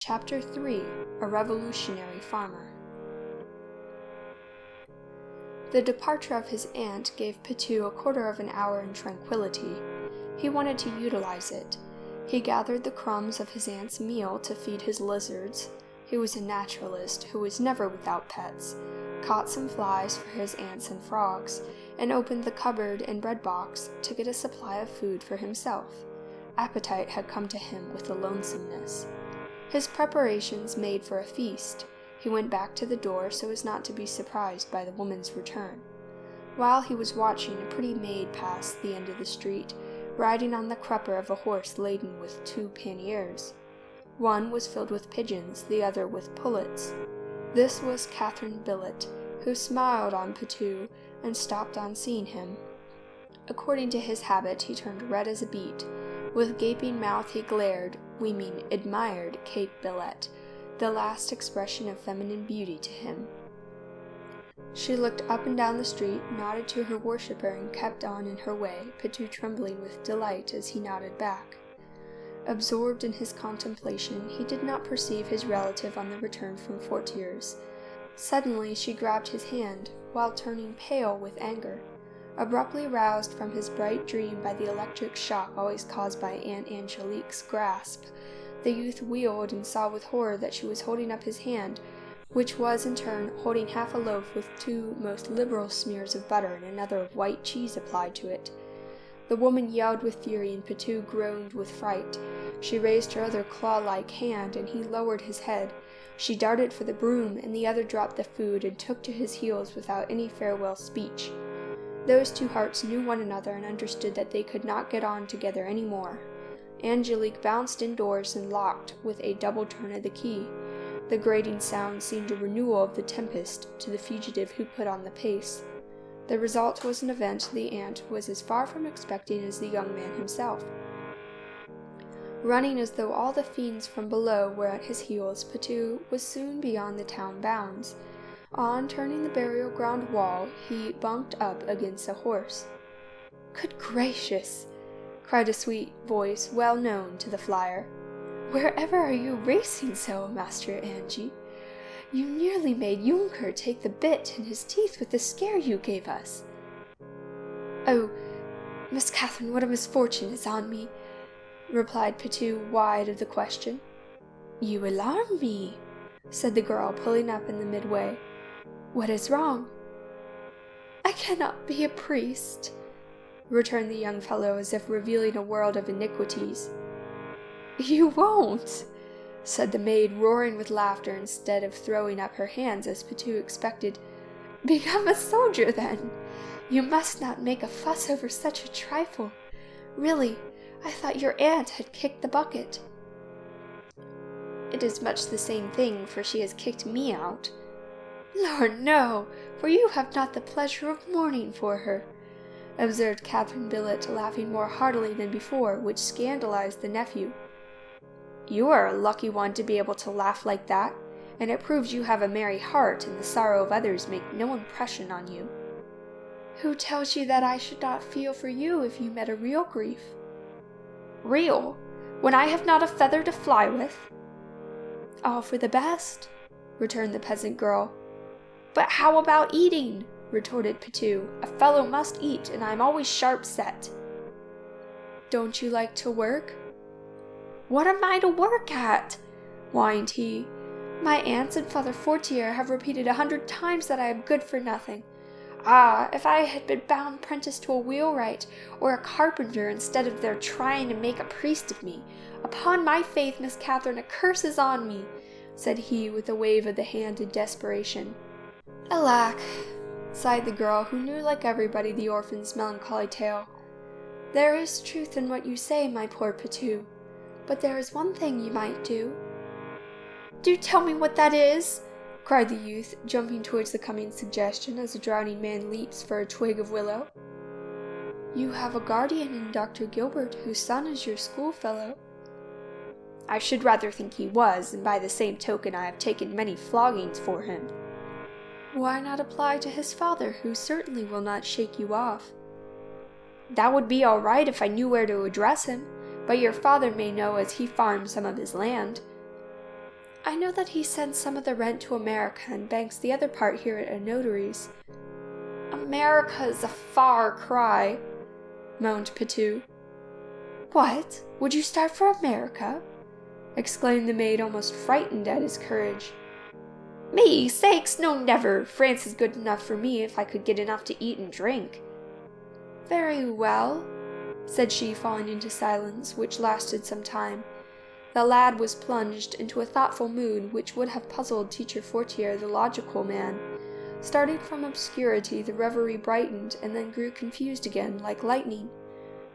Chapter 3 A Revolutionary Farmer. The departure of his aunt gave Pitou a quarter of an hour in tranquility. He wanted to utilize it. He gathered the crumbs of his aunt's meal to feed his lizards. He was a naturalist who was never without pets, caught some flies for his ants and frogs, and opened the cupboard and bread box to get a supply of food for himself. Appetite had come to him with the lonesomeness. His preparations made for a feast, he went back to the door so as not to be surprised by the woman's return. While he was watching, a pretty maid passed the end of the street, riding on the crupper of a horse laden with 2 panniers. One was filled with pigeons, the other with pullets. This was Catherine Billet, who smiled on Pitou and stopped on seeing him. According to his habit, he turned red as a beet. With gaping mouth he glared, admired Kate Billet, the last expression of feminine beauty to him. She looked up and down the street, nodded to her worshipper, and kept on in her way, Pitou trembling with delight as he nodded back. Absorbed in his contemplation, he did not perceive his relative on the return from Fortiers. Suddenly she grabbed his hand, while turning pale with anger. Abruptly roused from his bright dream by the electric shock always caused by Aunt Angelique's grasp, the youth wheeled and saw with horror that she was holding up his hand, which was in turn holding half a loaf with 2 most liberal smears of butter and another of white cheese applied to it. The woman yelled with fury, and Pitou groaned with fright. She raised her other claw-like hand, and he lowered his head. She darted for the broom, and the other dropped the food and took to his heels without any farewell speech. Those 2 hearts knew one another and understood that they could not get on together any more. Angelique bounced indoors and locked with a double turn of the key. The grating sound seemed a renewal of the tempest to the fugitive who put on the pace. The result was an event the aunt was as far from expecting as the young man himself. Running as though all the fiends from below were at his heels, Pitou was soon beyond the town bounds. On turning the burial ground wall, he bumped up against a horse. "Good gracious!" cried a sweet voice well known to the flyer. "Wherever are you racing so, Master Angie? You nearly made Junker take the bit in his teeth with the scare you gave us." "Oh, Miss Catherine, what a misfortune is on me," replied Pitou, wide of the question. "You alarm me," said the girl, pulling up in the midway. "What is wrong?" "I cannot be a priest," returned the young fellow, as if revealing a world of iniquities. "You won't," said the maid, roaring with laughter instead of throwing up her hands as Pitou expected. "Become a soldier, then. You must not make a fuss over such a trifle. Really, I thought your aunt had kicked the bucket." "It is much the same thing, for she has kicked me out." "Lord, no, for you have not the pleasure of mourning for her," observed Catherine Billet, laughing more heartily than before, which scandalized the nephew. "You are a lucky one to be able to laugh like that, and it proves you have a merry heart and the sorrow of others make no impression on you." "Who tells you that I should not feel for you if you met a real grief?" "Real? When I have not a feather to fly with?" "All for the best," returned the peasant girl. "But how about eating?" retorted Pitou. "A fellow must eat, and I am always sharp set." "Don't you like to work?" "What am I to work at?" whined he. "My aunts and Father Fortier have repeated 100 times that I am good for nothing. Ah, if I had been bound prentice to a wheelwright or a carpenter instead of their trying to make a priest of me! Upon my faith, Miss Catherine, a curse is on me," said he with a wave of the hand in desperation. "Alack," sighed the girl, who knew like everybody the orphan's melancholy tale. "There is truth in what you say, my poor Pitou, but there is one thing you might do." "Do tell me what that is," cried the youth, jumping towards the coming suggestion as a drowning man leaps for a twig of willow. "You have a guardian in Dr. Gilbert, whose son is your schoolfellow." "I should rather think he was, and by the same token I have taken many floggings for him." "Why not apply to his father, who certainly will not shake you off?" "That would be all right if I knew where to address him, but your father may know, as he farms some of his land." I know that he sends some of the rent to America and banks the other part here at a notary's. America's a far cry, moaned Patou. What? Would you start for America? Exclaimed the maid, almost frightened at his courage. Me sakes, no never. France is good enough for me if I could get enough to eat and drink. Very well, said she, falling into silence, which lasted some time. The lad was plunged into a thoughtful mood which would have puzzled Teacher Fortier, the logical man. Starting from obscurity, the reverie brightened and then grew confused again, like lightning.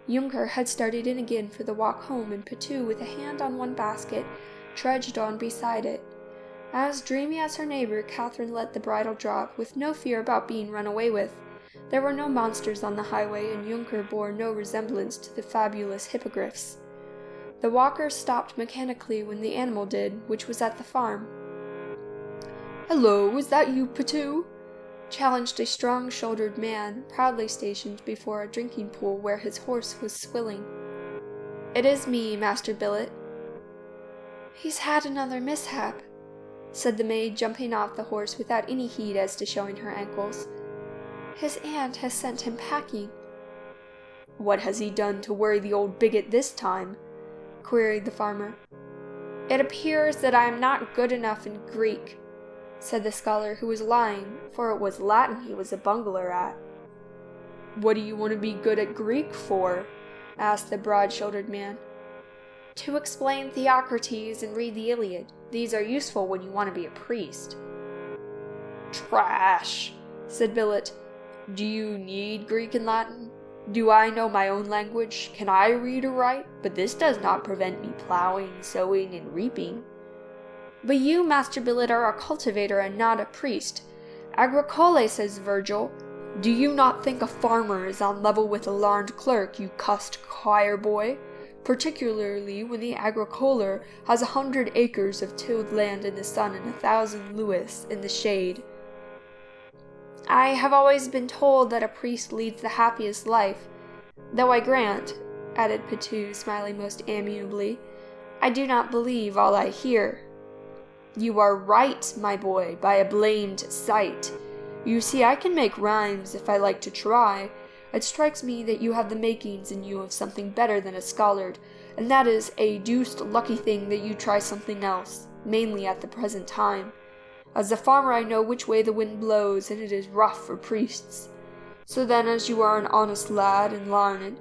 Junker had started in again for the walk home, and Patou, with a hand on one basket, trudged on beside it. As dreamy as her neighbor, Catherine let the bridle drop, with no fear about being run away with. There were no monsters on the highway, and Junker bore no resemblance to the fabulous hippogriffs. The walker stopped mechanically when the animal did, which was at the farm. "Hello, is that you, Patou?" challenged a strong-shouldered man, proudly stationed before a drinking pool where his horse was swilling. "It is me, Master Billet." "He's had another mishap," said the maid, jumping off the horse without any heed as to showing her ankles. "His aunt has sent him packing." "What has he done to worry the old bigot this time?" queried the farmer. "It appears that I am not good enough in Greek," said the scholar, who was lying, for it was Latin he was a bungler at. "What do you want to be good at Greek for?" asked the broad-shouldered man. "To explain Theocrates and read the Iliad. These are useful when you want to be a priest." "Trash," said Billet. "Do you need Greek and Latin? Do I know my own language? Can I read or write? But this does not prevent me plowing, sowing, and reaping." "But you, Master Billet, are a cultivator and not a priest. Agricole, says Virgil. Do you not think a farmer is on level with a larned clerk, you cussed choir boy? Particularly when the agricoler has 100 acres of tilled land in the sun and 1,000 louis in the shade." "I have always been told that a priest leads the happiest life, though I grant," added Patou, smiling most amiably, "I do not believe all I hear." "You are right, my boy, by a blamed sight. You see, I can make rhymes if I like to try. It strikes me that you have the makings in you of something better than a scholard, and that is a deuced lucky thing that you try something else, mainly at the present time. As a farmer I know which way the wind blows, and it is rough for priests. So then, as you are an honest lad and larned,"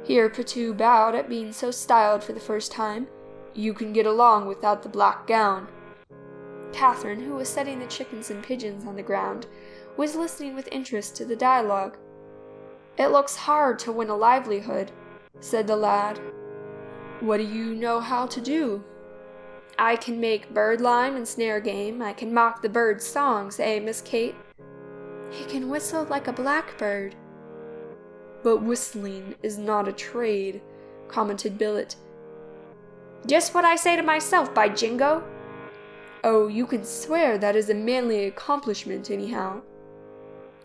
here Patou bowed at being so styled for the first time, "you can get along without the black gown." Catherine, who was setting the chickens and pigeons on the ground, was listening with interest to the dialogue. "It looks hard to win a livelihood," said the lad. "What do you know how to do?" "I can make bird-lime and snare game. I can mock the birds' songs, Miss Kate?" "He can whistle like a blackbird." "But whistling is not a trade," commented Billet. "Just what I say to myself, by jingo!" "Oh, you can swear that is a manly accomplishment, anyhow."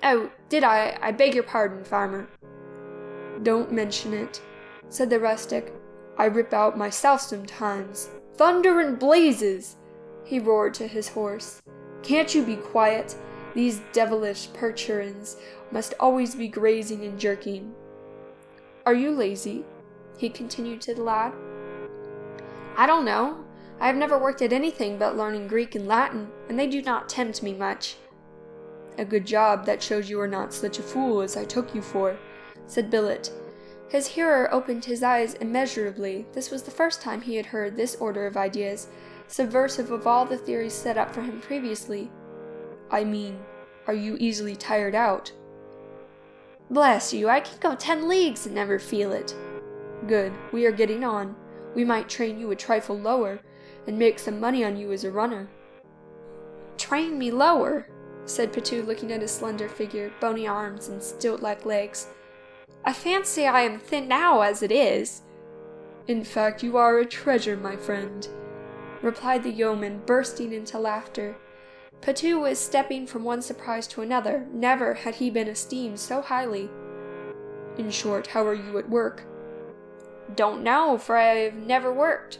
"Oh, did I? I beg your pardon, farmer." "Don't mention it," said the rustic. "I rip out myself sometimes. Thunder and blazes!" he roared to his horse. "Can't you be quiet? These devilish percherons must always be grazing and jerking. Are you lazy?" he continued to the lad. "I don't know. I have never worked at anything but learning Greek and Latin, and they do not tempt me much." "A good job. That shows you are not such a fool as I took you for," said Billet. His hearer opened his eyes immeasurably. This was the first time he had heard this order of ideas, subversive of all the theories set up for him previously. "I mean, are you easily tired out?" "Bless you, I can go 10 leagues and never feel it." "Good, we are getting on. We might train you a trifle lower, and make some money on you as a runner." "Train me lower?" said Patou, looking at his slender figure, bony arms, and stilt-like legs. "I fancy I am thin now as it is." "In fact, you are a treasure, my friend," replied the yeoman, bursting into laughter. Patou was stepping from one surprise to another. Never had he been esteemed so highly. "In short, how are you at work?" "Don't know, for I have never worked."